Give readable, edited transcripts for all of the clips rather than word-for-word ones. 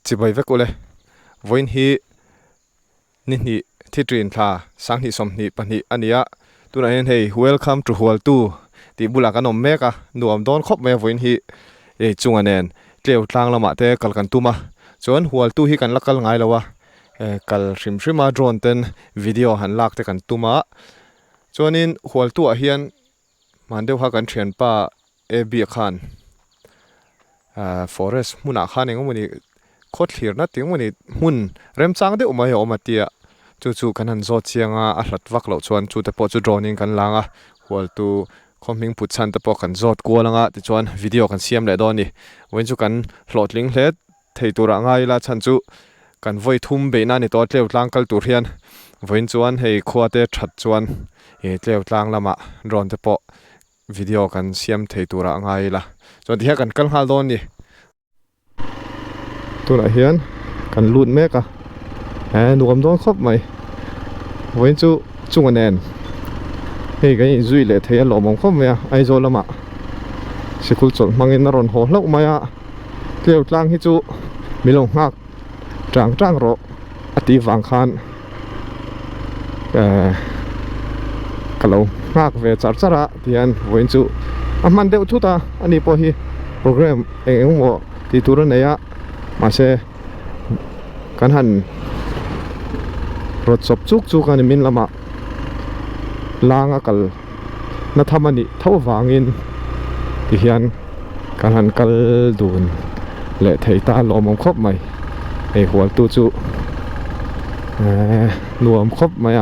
chỉ bởi vết cô lệ voin hi nín hi thi truyền thà sáng hi som hi pan hi ania tu na hen hey welcome to Hualtu ti bula kan om meka nuam don khop me voin hi e chunga nen tleu tlang lama te kal kan tuma chon Hualtu hi kan lakal ngai lawa kal hrim hrima drone ten video han lak te kan tuma chonin Hualtu a hian mandeu ha kan thian pa e bi khan forest muna khan engomani khot thlir na tingmani mun rem chang de umai omatia chu kan han zo chianga a hlat vak lo chuan chu te po chu drone kan langa Hualtu khoming put chan te po kan zot kualanga ti chuan video kan siam le do ni wen chu kan hlotling hle theitura ngai la chan chu kan voi thum be na ni to tleu tlang kal tur hian voin chuan hei khua te that chuan e tleu tlang lama drone te po video kan siam theitura ngai la chuan ti ha kan kal hal don ni tuna hian kan lut meka nuam don khop mai voin chu chunga nen hei cái zui le thei lo mong khop me ai zo lama sikul chol mangin na ron ho hlau maya tleu tlang hi chu milong ngak trang ro ati wang khan kalau ngak ve chara tian voin chu aman deu chu ta ani po hi program eng mo ti tur ne ya ma se kan han rot sop chu kan min lama langa kal na thamani tho wangin ti hian kan han kal dun le thei ta lo mong khop mai ei Hualtu chu nuam khop mai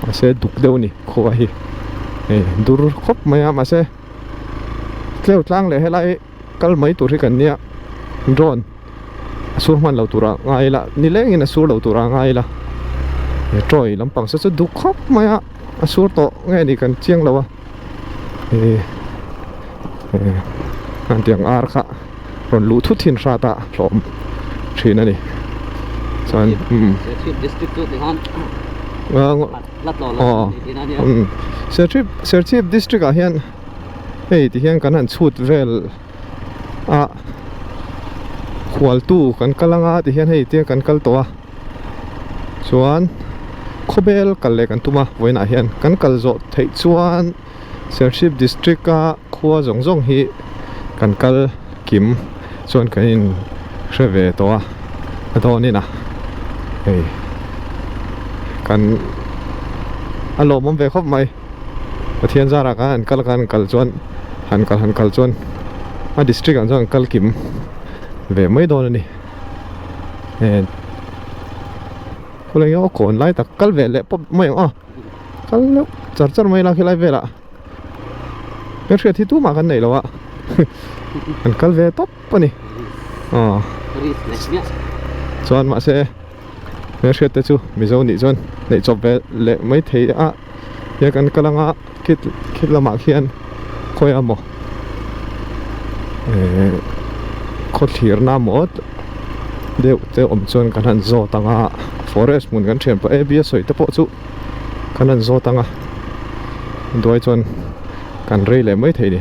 ma se duk deu ni khua hi dur khop mai ma se tleu tlang le helai kal mai tur hi kan nia drone sur man lo tura ngai la ni lengin a sur lo tura ngai la troi lampang sa chu duk khop mai a sur to nge ni kan chiang lawa an tiang ar kha ron lu thu thin ra ta hlom thin ani chan district tu han lat lo serchip district a hian hei ti hian kan han chut vel a Hualtu kan kalanga ti hian hei te kan kal to a chuan khobel kal le kan tuma voina hian kan kal zo thei chuan serchip district a khua zong hi kan kal kim chuan kan in hreve to a do ni na hei kan alo mom ve khop mai pathian zara kan kal chuan han kal chuan a district an chuan kal kim về mấy đôi này có lẽ nó còn lại ta cắt về lại bóp mấy cắt lúc chặt mấy là khi lại về lại cái chuyện thì tu mà cái này đâu ạ anh cắt về top này chọn mà sẽ cái chuyện đấy chứ bây giờ nị chọn để chụp về lại mấy thấy giờ cần cái là kít là mà khiên khôi âm mồ khot thlir na mot deu te om chuan kan han zo tanga forest mun kan thian pa abs soi te po chu kan han zo tanga doi chuan kan rei le mai thei ni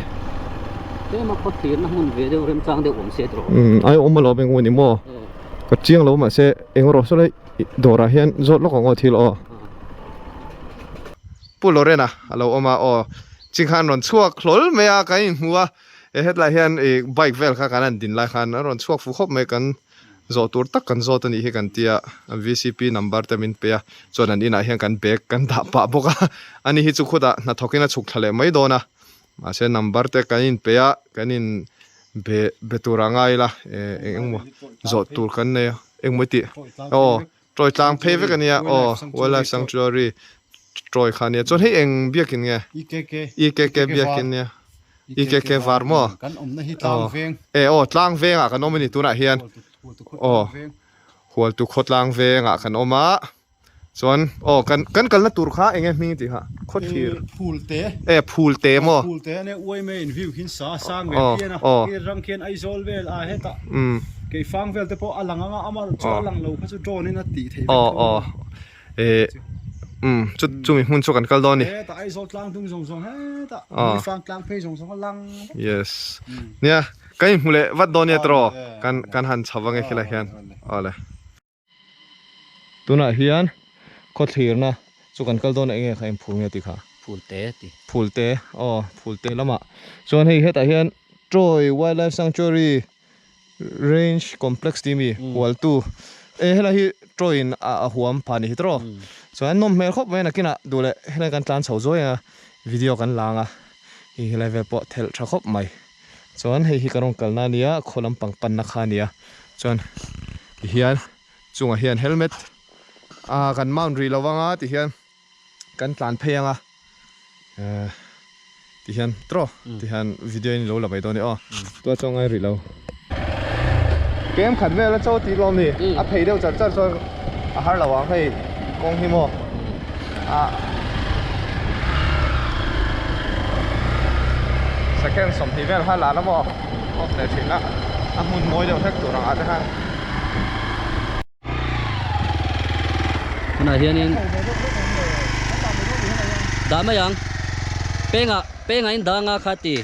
te ma khot thlir na mun ve deu rem chang deu om se tro ai om lo beng ni mo ka chiang lo ma se engro so le dora hian zot lo ko thil o pulorena alo oma o chinghan ron chuak khlol mea kai huwa hết lại hiện bike vel khác anh din lại khan rồi chuộc phù khop mấy cần zo tur tak kan zo tani hi kan tia VCP number te min pe cho nan ina hian kan bag kan da pa boka ani hi chu khuda na thokina chuk thale mai dona ma se number te kan in pe kan in be turangai la engmo zo tur kan ne engmo ti troi tlang phe ve kan ya wala sanctuary troi khan ya chon hi eng biakin nge ikk biakin ya ikk varmo kan om na hi tlang veng tlang veng a kan omni tuna hian Hualtu khotlang veng a kan oma chuan kan kalna tur kha enge hming ti ha khot thir Phulte Phulte mo Phulte ne oi me in view hin sa sang me piana ke rang khen ai zol vel a heta ke fang vel te po alanga amal cho lang lo kha chu drone na ti thei chu mi hun chu kan kal don ni ta ai zol tlang tung zong he ta mi fang tlang phe zong lang yes nia cái mule vắt đòn nhẹ trò can han chawang cái là hiền ole tu na hiền có thiệt na chú cần câu đòn này nghe khai phù nghe tí khá Phulte ti. Phulte Phulte lắm ạ cho nên hết tại hiền Troy Wildlife Sanctuary Range Complex ti mi Hualtu hết là hi Troy in huam pani hi tro cho anh nom mel khop me na kina dule hele kan tlan chho zoi video kan langa hi hele ve po thel tha khop mai chuan hei hi karong kalna nia kholam pangpan na kha nia chuan hian chunga hian helmet kan mount ri lawanga ti hian kan tlan pheyanga ti hian tro ti hian video ni lo la bai do ni to chongai ri lo kem khan ve la chaw ti lom ni a phei deuh char char so a har lawang hei kong hi mo second som thì về hai lá nó bỏ không để chuyện đó ăn muốn mối đều thách tụi nó ăn thế ha Này hiền in đá mấy yang pe nga in đá nga khati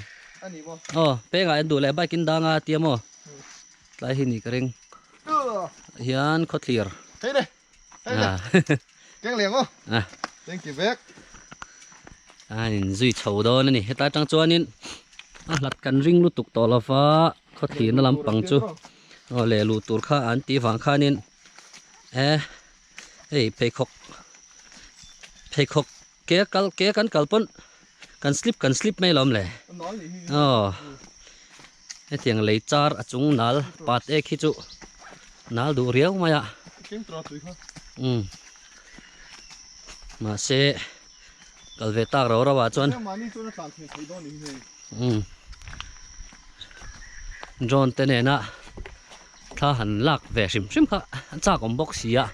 pe nga in đủ lại bay kinh đá nga tiêm mo lại hình cái ring hiền có clear thế đây cái liền không thank you back duy chầu đó này hết ta trăng chuan in lật cần ring lu tục to là phá có thể nó làm bằng chú lệ lu tur kha an ti vàng kha nên pe khóc kế cắn pon cần slip mấy lắm lệ cái tiếng lấy char ở chung nal pat khi chú nal đủ riêu mà ya mà sẽ cần về tạc rồi bà chọn John tên này nè tha hẳn lạc về sim cả cha còn bốc xì à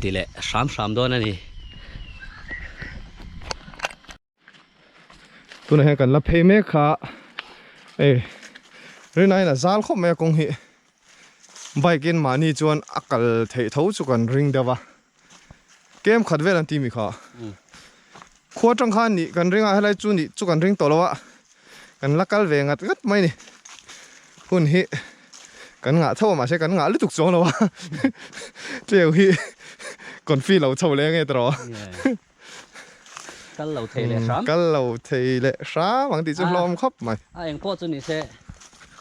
tỷ lệ sám đó này tu này cần là pay me khá rồi này là zal khop me công hi bike in mani chuan akal thei tho chu kan ring dawa kem khat vel an ti mi kha khua tang khan ni kan ringa helai chu ni chu kan ring to lawa kan lakal ve ngat gat mai ni hun hi kan nga thaw ma se kan nga lu tuk chong lawa treo hi kon fi lo chho le nge tro cắt lẩu thề lệ sám cắt lẩu thề lệ sám bằng tí chút lom khóc mày anh po cho ni se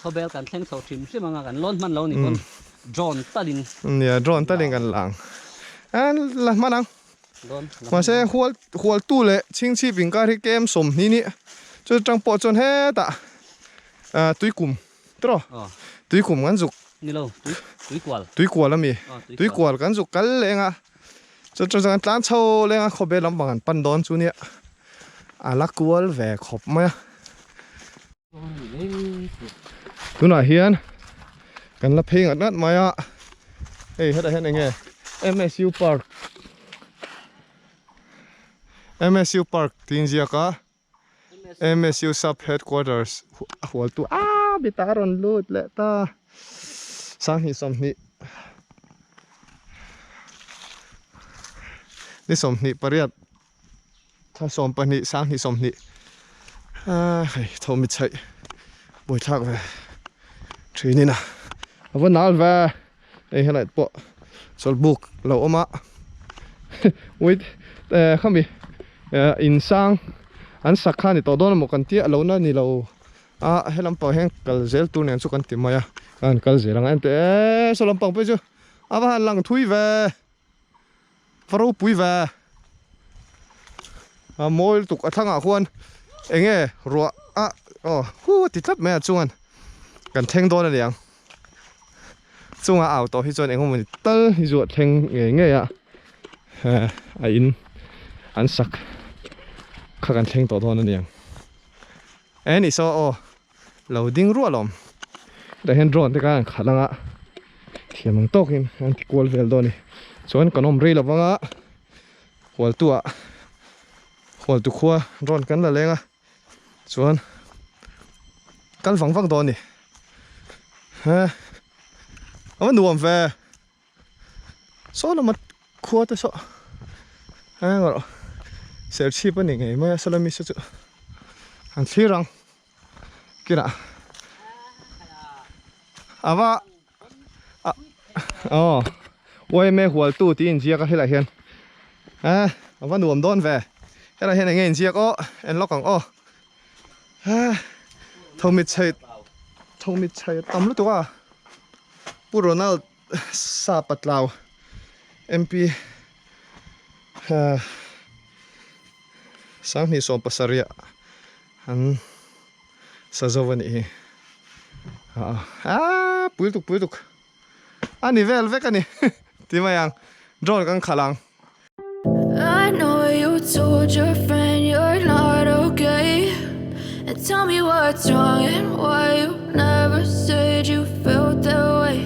kho bel kan theng so trim si manga kan lon man lo ni kon drone talin nè drone talin kan lang là mà năng mà sẽ Hualtu lệ chính trị bình cái kem sôm ni cho trang bộ chọn hết ta túi cùm tro túi cùm ngắn dục ni lo túi quần lắm mi túi quần ngắn dục cắn lệ nga cho cái tán châu lệ nga kho bel lắm bằng pan đón chú nè lá cuốn về khop mày tu nào hiền cần là phê ngặt ngắt mày ạ hết đây hết này nghe MSU Park tin gì cả MSU sub headquarters Hualtu bị ta ron lút lệ ta sang hi som ni ni som ni pariat tha som pa ni sang hi som ni thâu mi chạy buổi thác về chơi ni na vẫn nói về đây hay lại bộ sol book lâu ôm á wait không bị in sang anh sắc khan thì tao đó là một con tia lâu na ni lâu hay làm bao heng kal zel tu nên số con tim maya anh kal zel lang anh te số làm bao bây giờ ba lang thui về pharo pui về môi tục thang à khuôn anh nghe rùa thì thắt mẹ chuan cần theng đó là liền chung ảo to hi chuan anh không tơ hi ruột theng nghe à in anh sắc khá cần theng to đó là liền anh đi so loading rùa lom để hen drone thì cái khá lăng á thì mình tóc in anh thì qual vel đó này chuan còn ông rây là vâng á Hualtu khua drone kan la lenga chuan kan vang don ni nuam ve so la mat khua ta so ngoro ser chi pa ni ngai ma salami su an thirang kira awa oh oi me Hualtu tin chia ka hela hian awa nuam don ve hela hian nge chia ko en lokang o thomit chai tam lu tuwa puronal sa patlaw MP sang ni som pasaria an sajovani hi puituk ani vel vekani timayang drone kang khalang. I know you told your friend you're not okay, and tell me what's wrong and why you never said you felt that way.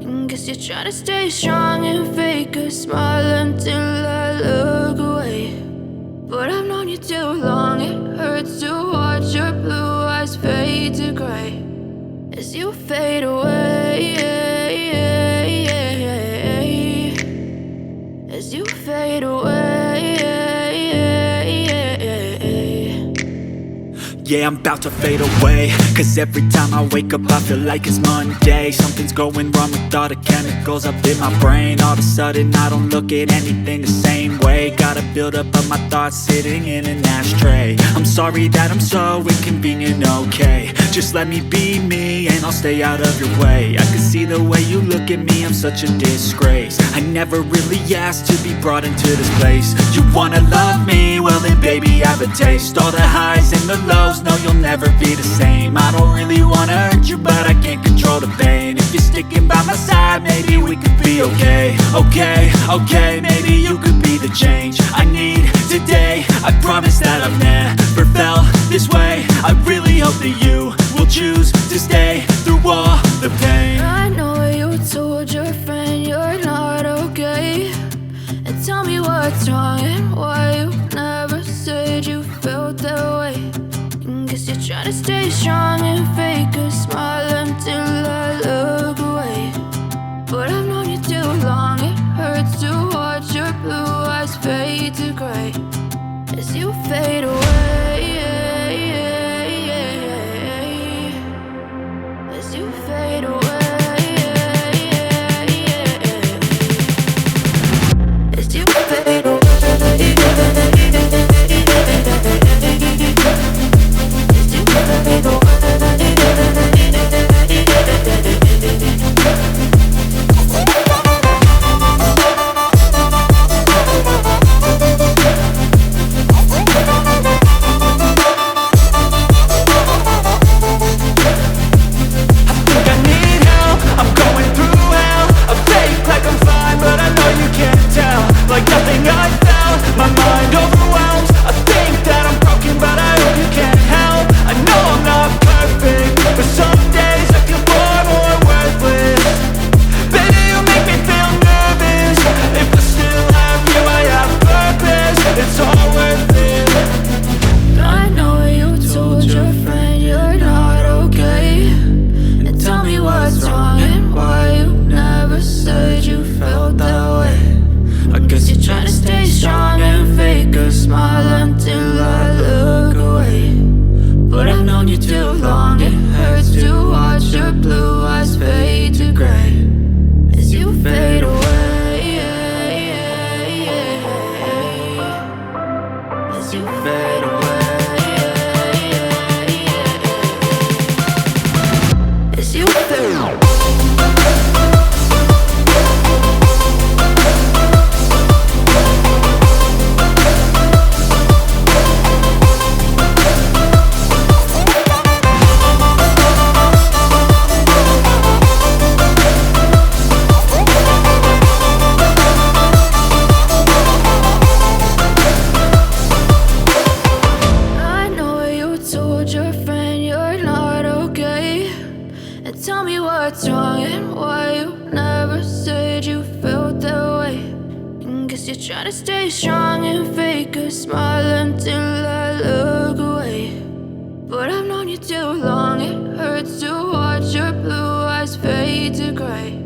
And guess you're trying to stay strong and fake a smile until I look away. But I've known you too long, it hurts to watch your blue eyes fade to gray as you fade away, as you fade away. Yeah, I'm about to fade away, 'cause every time I wake up I feel like it's Monday. Something's going wrong with all the chemicals up in my brain. All of a sudden I don't look at anything the same way. Gotta build up of my thoughts sitting in an ashtray. I'm sorry that I'm so inconvenient, okay. Just let me be me and I'll stay out of your way. I can see the way you look at me, I'm such a disgrace. I never really asked to be brought into this place. You wanna love me? Well then baby have a taste. All the highs and the lows, no you'll never be the same. I don't really wanna hurt you, but I can't control the pain. If you're sticking by my side, maybe we could be okay. Okay, maybe you could be the change I need today. I promise that I've never felt this way. I really hope that you will choose to stay through all the pain. I know you told your friend you're not okay, and tell me what's wrong and why you never said you felt that way. And guess you're trying to stay strong and fake a smile until I look away. But I've known you too long, it hurts to watch your blue eyes fade to gray as you fade away, as you fade away, as you fade away. Try to stay strong and fake a smile until I look away. But I've known you too long, it hurts to watch your blue eyes fade to gray.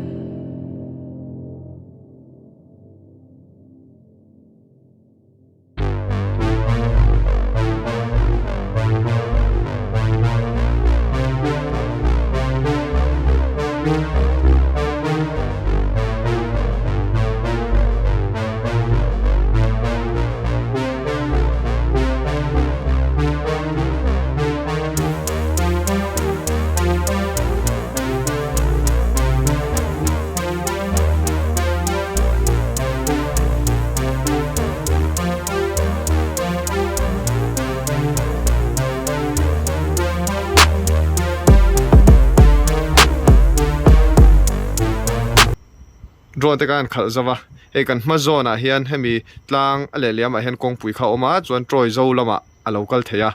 drone te kan khal zawa he kan ma zona hian hemi tlang ale liam a hian kong pui kha oma chuan troi zo lama a local theya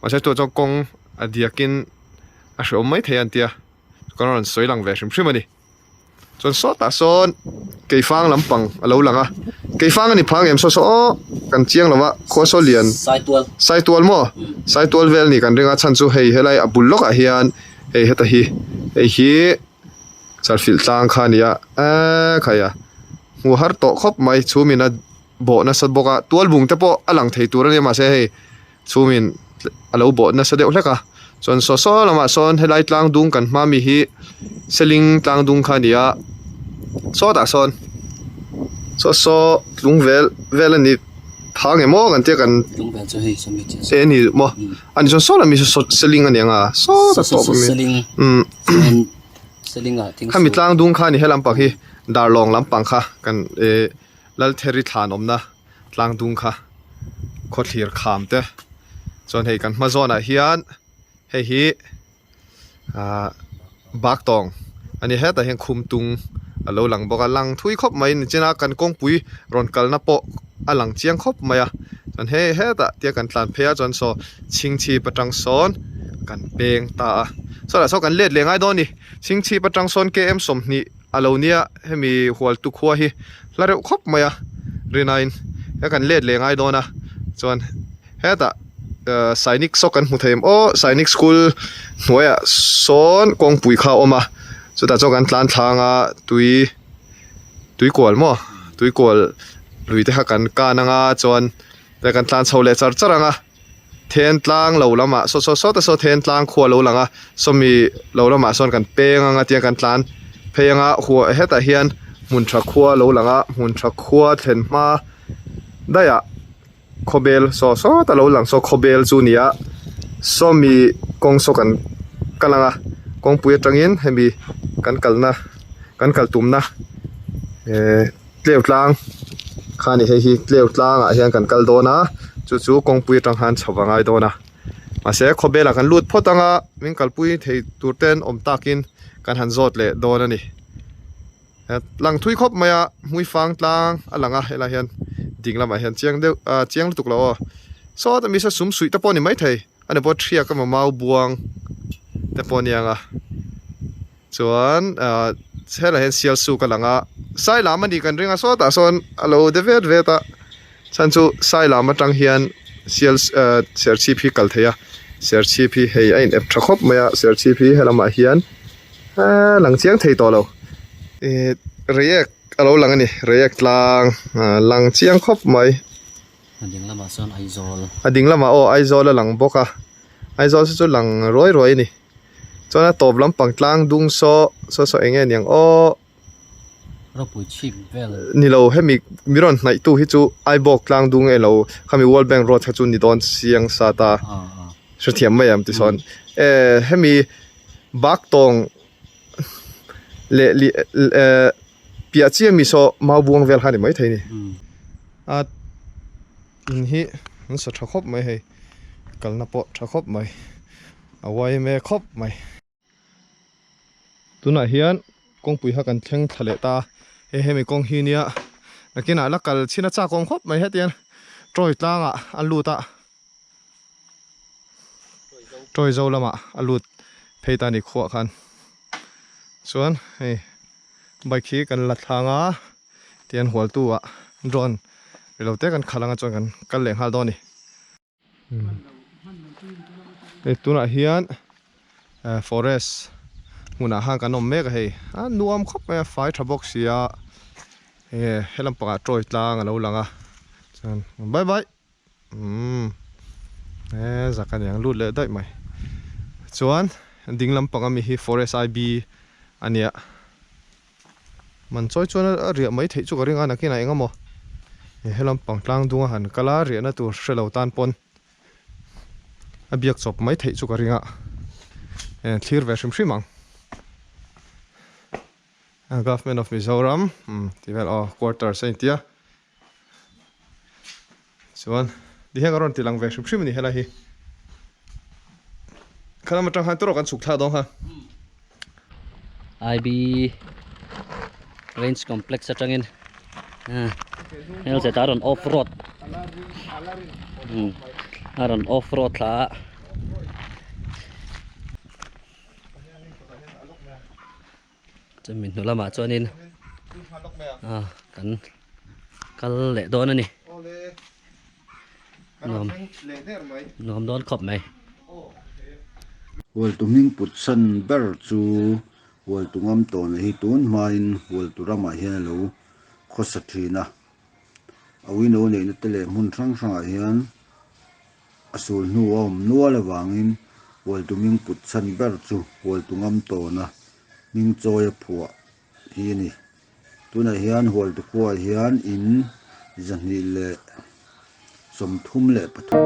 ma se to chong kong a diakin a hrom mai theyan tia karon soilang ve hrim hrim ani chuan so ta son keifang lampang a lo langa keifang ani phang em so kan chiang lawa kho so lian sai tual mo sai tual vel ni kan ringa chan chu hei helai a bul lok a hian hei heta hi hei hi sarfil tlang khania a khaya mu har to khop mai chumina bo na sat boka tual bung te po alang thei tur ani ma se hei chumin alo bo na sa deuh hleka chon so lama son helai tlang dung kan ma mi hi seling tlang dung khania so ta son so lung vel ani phang emo kan te kan lung vel chu hei somi chi se ni mo ani so la mi so seling ani anga so ta to mi seling seling a thing khami tlang dung kha ni helam pa hi dar long lam pang kha kan lal theri than omna tlang dung kha kho thlir kham te chon hei kan ma zona hian hei hi bak tong ani heta hian khum tung alo lang boka lang thui khop mai ni chena kan kong pui ron kal na po alang chiang khop maya chon heta tia kan tlan phea chon so chingchi patang son kan peng ta so la so kan let lengai do ni chingchi patang son km som ni alo nia hemi hualtu khua hi lareu khop maya rinain ya kan let lengai do na chon heta sainik so kan hmu theim sainik school hnuaya son kong pui kha oma so ta chokan tlan thanga tui kol mo tui kol lui te ha kan kananga chon te kan tlan chhole charanga then tlang lo lama so ta so then tlang khua lo langa somi lo lama son kan penganga tia kan tlan phenga huwa heta hian mun tha khua lo langa mun tha khua then ma daya khobel so ta lo lang so khobel chu nia somi kong so kan kalanga kong pui tangin hemi kan kal tumna tleu tlang khani hei hi tleu tlang a hian kan kal dona chu kong pui tang han chawangai dona ma se khobela kan lut photanga min kal pui thei turten om takin kan han zot le dona ni lang thui khop maya hui fang tlang alanga hela hian dinglama hian chiang lutuk lo so ta mi sa sum sui ta poni mai thei ane bo thria ka ma mau buang te poni anga chuan hela hian sial su ka langa sai lama ni kan ringa so ta son alo de veta chan chu sai lama tang hian sial ser chi phi kal theya ser chi phi hei ain ep thakop maya ser chi phi helama hian lang chiang thei to lo react alo lang ani react lang chiang khop mai ading lama son aizol ading lama aizol lang boka aizol chu lang roi ni chona top lam pangtlang dung so enge niang ro pui chim vel ni lo hemi miron nai tu hi chu ai bok tlang dung elo khami world bank road chu ni don siang sa ta thiam mai am ti son hemi bak tong le pia chi mi so mau buang vel hani mai theini in hi an so thakop mai hei kalna po thakop mai awai me khop mai tuna hian kong pui ha kan thleng thale ta hemi kong hi nia nakina lakal china cha kong khop mai hetian troi tlanga aluta troi zo lama alut pheita ni khwa khan chuan hei bike hi kan la thanga tian hualtu a drone relote kan khalanga chon kan kal leng hal do ni tuna hian forest muna hang kan om mek hei nuam khop me fai thabok sia helam panga troi tlang alo langa chan bye bye zakan yang lut le dai mai chuan dinglam panga mi hi forest ib ania man choi chuan a ria mai thei chu ka ringa nakina engamo helam pangtlang dunga han kala ria na tur hrelo tan pon abiak chop mai thei chu ka ringa thlir ve hrim hrimang government of Mizoram tivel quarter saintia chuan di heng aron tilang ve hrim hrim ni hela hi khala matang han turo kan suk thla dong ha IB range complex atangin hel se taron off road aron off road tha chamin nulama chuanin kan kal le don ani nom don khop mai Hualtuming putsan ber chu Hualtungamtawna hi tun hmain Hualturama hian lo khosathina uino neihna tele hmun hrang hrangah hian asul hnuwa awm nual awangin Hualtuming putsan ber chu Hualtungamtawna mingchawi a phua hi ni tunah hian Hualtu khua hian in zahnih le somthum le pathum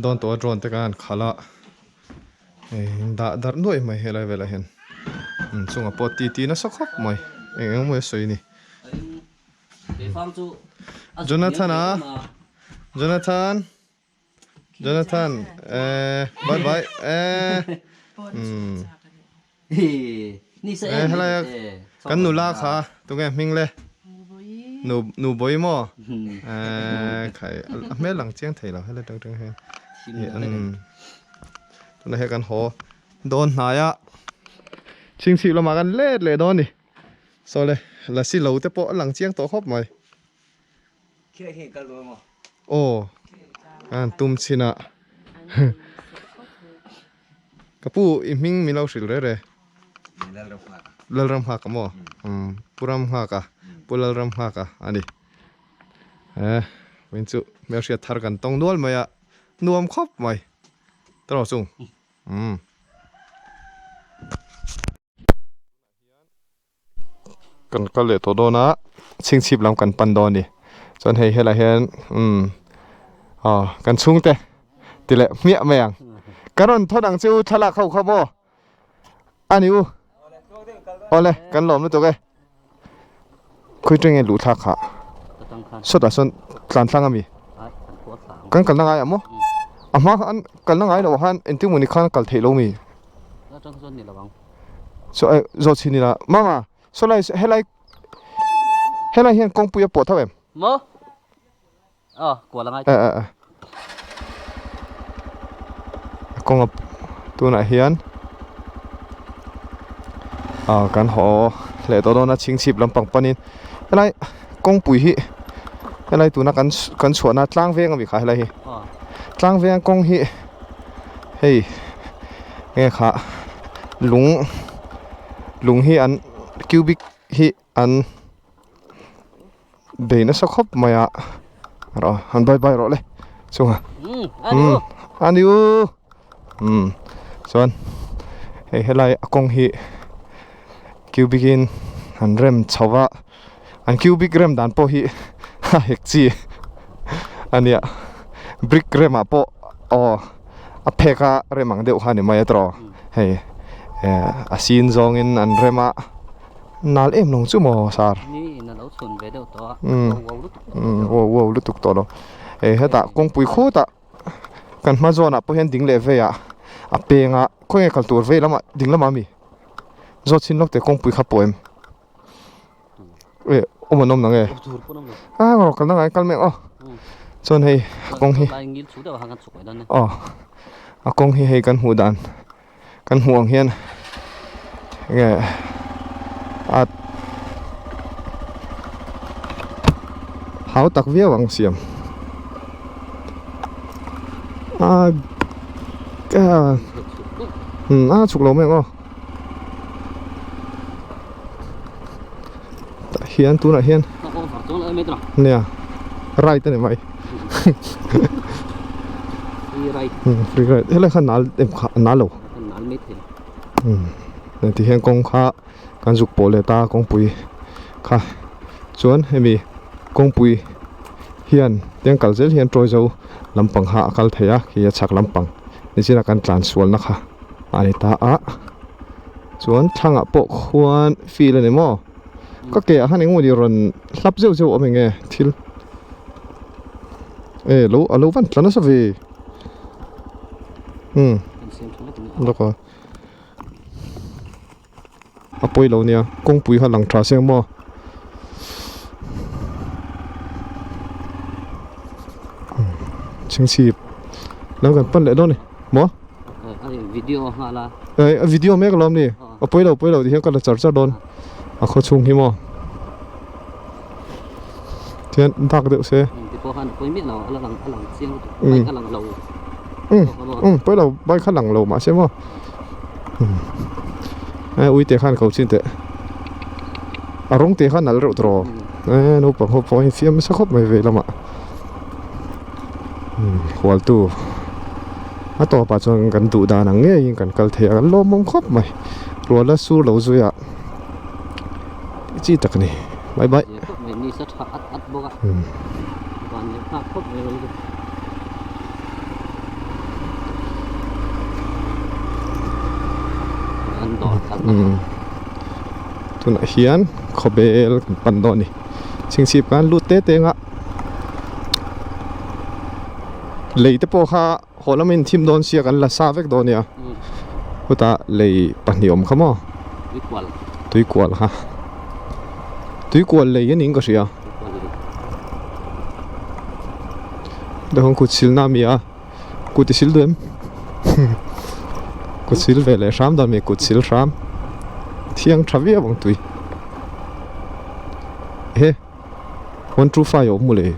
don to drone te kan khala da dar noi mai helai vela hen chunga pot ti na sakhop mai moi soi ni Jonathan Jonathan bye bye ni sa helai kan nula kha tu nge ming le nu boi mo khai me lang chiang thei lo hele tang tang he tu na he kan ho don na ya ching chi lo ma kan le don ni so le la si lo te po lang chiang to khop mai ô an tum china kapu iming milau sil re lalram ha ka mo puram ha ka pulalram ha ka ani winchu mersia thar kan tong nual maya nuam khop mai tro chung kan kale to dona chingchip lam kan pan don ni chon hei hela hen kan chung te tile mia meang karon thodang chu thala khau khabo ani u ole kan lom nu to ke khui tring e lu tha kha so da son tlan tlang ami kan kal na ngai amo ama an kal na ngai lo han enting muni khan kal thei lo mi so zo chini la mama so lai helai hian kong puya po thawem mo kwa la ngai kong tu na hian kan ho le to na ching chip lampang panin helai kong pui hi helai tu na kan chhuana tlang veng ami kha helai hi tlang veng kong hi hei nge kha lung hi an cubic hi an เบนสักครบมายะรอหันไปรอเลยช่วงอันนี้ส่วนเฮ้ยไรกงฮีคิวบิกินหันเริ่มชาวะอันคิวบิกเริ่มดันโปฮีเฮกจีอันเนี้ยบริกเริ่มอ่ะโปอ๋ออเพกะเริ่มมังเดียวขันนี่มาตรอเฮ้ยอาซีนซองอินอันเริ่มอ่ะนาเอ็มลงจู่มอสาร์นี่นั่นเราส่วนเวเดียวตัวว้าวลุตุกตัวเราเฮ้ยตากงปุยโคตะกันมาจอนะพอเห็นดิ่งเลเวียอ่ะเปงอ่ะก็ยังขัดตัวเวียแล้วมาดิ่งแล้วมามีจอดชินล็อกแต่กงปุยขับปอยมโอ้มันน้มนังเอ๋เรากันนั่งไงกันแม่อ๋อส่วนเฮ้ยกงฮีอ๋อกงฮีกันหูดันกันห่วงเฮียนไงเขาตักเวียวังเสียมฉุกเราแม่งอ๋อเฮียนตัวไหนเฮียนเนี่ยไรตัวไหนไหมฟรีไรเฮ้ยอะไรขนาดเต็มขนาดเราเนี่ยที่เฮียนกงข้าการจุกโปเลตากงปุยค่ะส่วนให้มีกงปุยเฮียนเตียงกัลเจลเฮียนโปรยเจ้าลำปังหากัลเทียขี้ยชักลำปังนี่สินักการทรานสวนนะคะอันนี้ตาส่วนทางปกควรฟีเลยเนี่ยมั้งก็เกี่ยหันงูดีรอนลับเจ้าเอาไปไงทิลรู้วันแล้วนะสวีแล้วก็ปุยเราเนี่ยกงปุยหันหลังทราเสียงมั้งชิงชีพแล้วกันปั้นเลยด้วยนี่มั้งวิดีโอฮะล่ะวิดีโอแม่ก็ล้อมนี่ปุยเราที่เห็นก็จะจัดจ้าโดนเขาชงหิมะเทียนทักเดือดเสียปุยเราใบข้างหลังเรามาใช่มั้งอุ้ยเตะขันเขาชินเตะอารมณ์เตะขันนั่นเราตรอนูปังหัวพอยเฟียมสักครบไม่เวลามาหัวตู้ต่อไปจนกันดูดานังเงี้ยยิงกันกัลเทียกันล้มมงครบไหมรัวแล้วสู้เราจุยอ่ะจีตักนี่บายนี่สัตว์อัดบกวันนี้ภาพครบเลยอันดอนกันทุนเฮียนขบเบลปันดอนนี่ชิงชีพการลุดเตะงะเลยแต่พอข้าหัวละมินทีมโดนเสียกันละซาเวกโดนเนี่ยพุทธะเลยปันนิยมเขามั้งตุยกวลค่ะตุยกวลเลยยันนิงก็เสียเดี๋ยวกูชิลน้ำมีอ่ะกูจะชิลด้วยกูชิลเวลซ้ำตอนนี้กูชิลซ้ำเที่ยงทวีบังตุยเฮ้วันทรูไฟออกมาเลย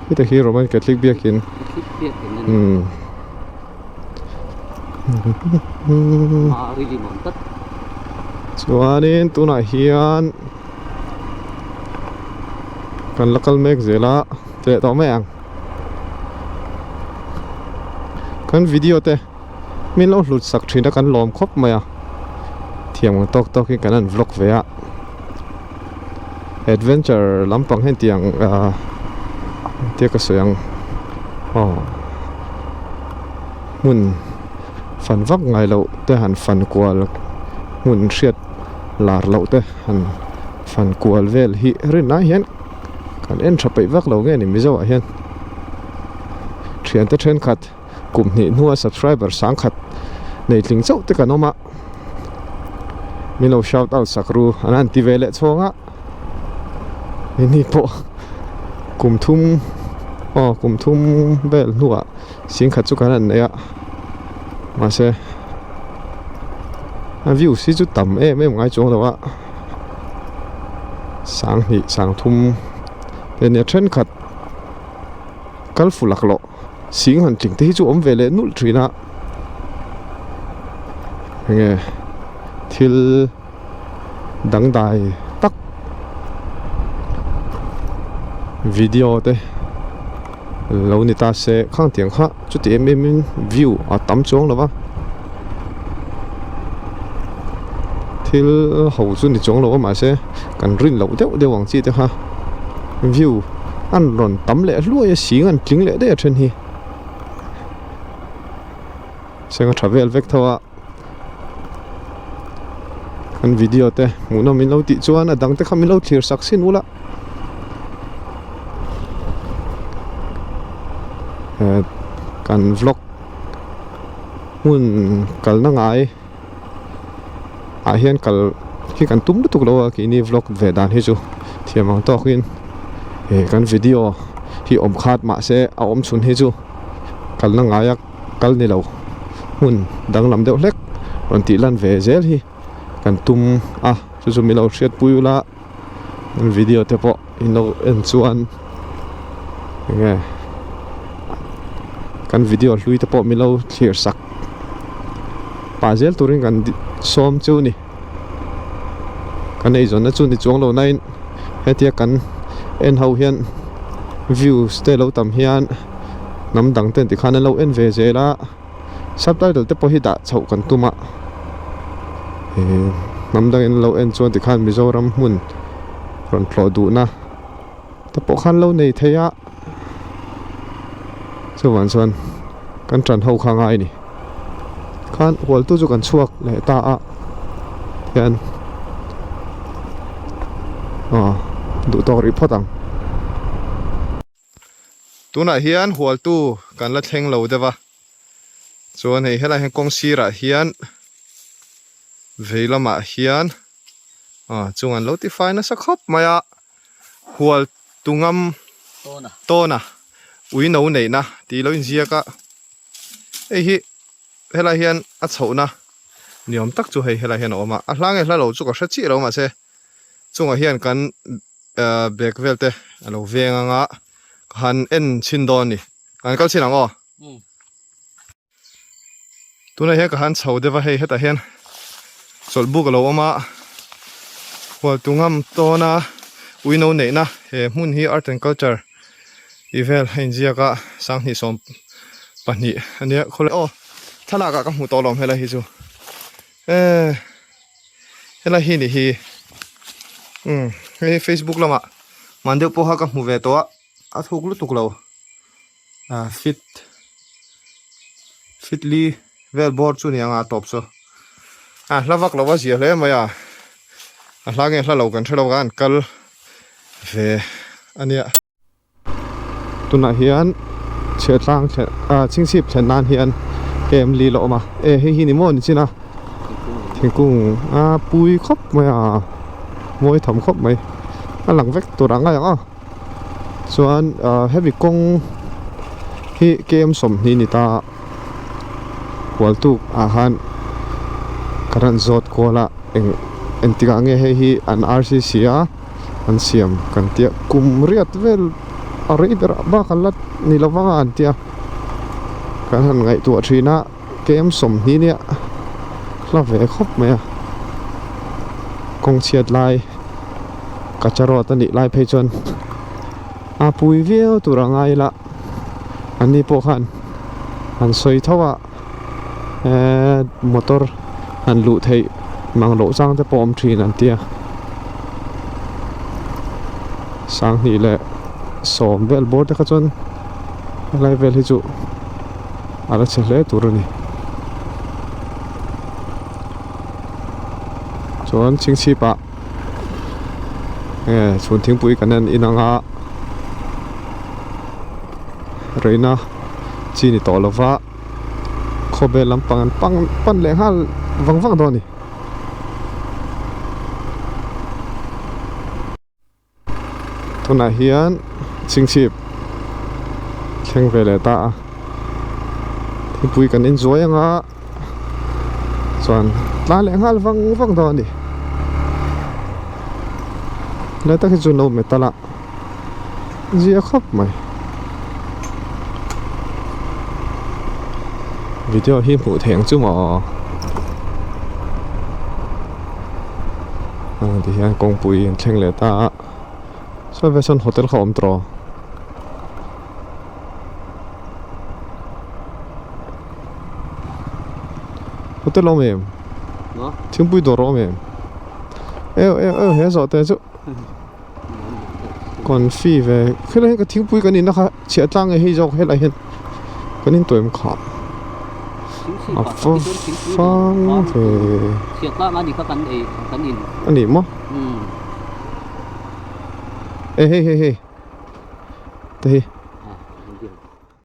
ที่ตะกี้เราไม่เกิดลิกเบียกินส่วนนี้ตัวไหนเฮียนกันลักเมกเจล่าเตะต่อแม่งกันวิดีโอเตะมีเราหลุดสักทีนักกันล้อมครบไหมอ่ะเทียมกันตอกกันนั่นวล็อกเวียแอดเวนเจอร์ลำปังให้เตียงเตียกระเสียงมุนฝันวักไงเราแต่หันฝันกลัวมุนเสียดหลาเราแต่หันฝันกลัวเวลฮิเรนนะเห็นกันเอ็นชับไปวักเราไงนี่ไม่จะว่าเห็นเทียนแต่เทรนขัดกลุ่มนี้นัว subscriber สังขัดในลิงเจ้าแต่กันออกมามีเรา shout out สักรูอันนั้นที่เวลช่วงอ่ะนี่พอกลุ่มทุ่มกลุ่มทุ่มเบลนัวสิงขัดจุกันนั่นเนี่ยมาเช่วิวสิจุดต่ำไม่เหมือนไอ้จงแต่ว่าสังทุ่มเป็นเนี่ยเทรนขัดกัลฟุลักโลสิงหันจริงที่จู่อมเวลนุ่นทรีนะ nghe thil đăng đài tắc video te lâu ni ta sẽ khang tiếng khác chút thì em view ở tấm chuông rồi thì hậu xuân thì chuông rồi mà sẽ cần rin lâu đéo đéo hoàng chi thế ha view ăn ròn tấm lệ luôn xí ăn chính lệ đấy ở trên hi sẽ có travel vector thôi ăn video te muốn nó mình lâu tị chuan là đăng te không mình lâu clear sắc xin ula kan vlog mun kal na ngai a hian kal khi kan tum tuk lo ki ni vlog ve dan hi chu thiamang to khin kan video hi om khat ma se a om chun hi chu kal na ngai kal ni lo mun dang lam deuh hlek ron ti lan ve zel hi kan tum chu mi lo hriat pui la video te po in lo en chuan nge kan video lui te po mi lo clear sak pa zel turin kan som chu ni kan ei zon na chu ni chuang lo nain hetia kan en ho hian views te lo tam hian nam dang ten ti khan lo en ve zela subtitle te po hi da chho kan tuma nam dang en lo en chuan ti khan Mizoram mun ron thlo du na te po khan lo nei theya chu wan chuan kan tran ho kha ngai ni khan Hualtu chu kan chuak le ta a hian du to ri photang tuna hian Hualtu kan la thleng lo dewa chuan hei helai hen kong sira hian veilama hian chungan lo ti fine sa khop maya Hualtungamtawna uino neihna ti lo in ziaka ei hi helai hian a chhouna niom tak chu hei helai hian oma a hlange hla lo chu ka hra chi ro ma se chunga hian kan back velte alo venga nga han en chin don ni kan kal chinang o tuna he ka han chho dewa hei heta hian solbuk lo oma Hualtungamtawna uino neihna he mun hi art and culture ivel hein ziaka sang ni som pani ania khole thala ka mu to lom hela hi chu hela hi ni hi he Facebook lama mandeu po ha ka mu ve to a thuk lu tuk lo fitly vel board chu ni anga top so lavak lawa zia hle maya hlange hla lo kan thelo gan kal ve ania tuna hian chetlang chingsip thlenan hian kem li lo ma hi ni mo ni china thingkung pui khop mai moi thom khop mai lang vek turang a chuan heavy kong hi kem som ni ta Hualtu han karan zot kola en tiga nge hi an RCC an siam kan tia kum riat vel ari ber ba khalat ni lawanga an tia kan han ngai tu thina kem som ni nia hla ve khop mai kong chiat lai kacharo ta ni lai phechon pui veo turangai la ani po khan an soi thawa motor an lu thei mang lo sang te pom thin an tia sang ni le som vel board te khachon lai vel hi chu ala chle turani chuan chingchi pa chun thingpui kanan inanga reina chini tolova khobe lampang pan le hal wang doni tuna hian chingchip thleng vele ta thingpui kan enjoy anga chuan tla le hal wang doni le ta ki chu no metala zia khop mai video hi mu theng chu mo ที่เฮียนกงปุยเช่งเลยตาสวยเวสันโฮเทลเขาอมตรอโฮเทลเราเมม เนาะ ทิ้งปุยตัวเราเมมเฮ้ยสอดแต่จุก่อนฟีเวคืออะไรก็ทิ้งปุยกันนี่นะคะเสียตังค์ให้จอกให้อะไรเห็นกันนี่ตัวมันขาดอ่ะฟังเถอะ เสียตั้งอันนี้เขากันเองกันอิน อันนี้มั้งเฮ้ยเฮ้ย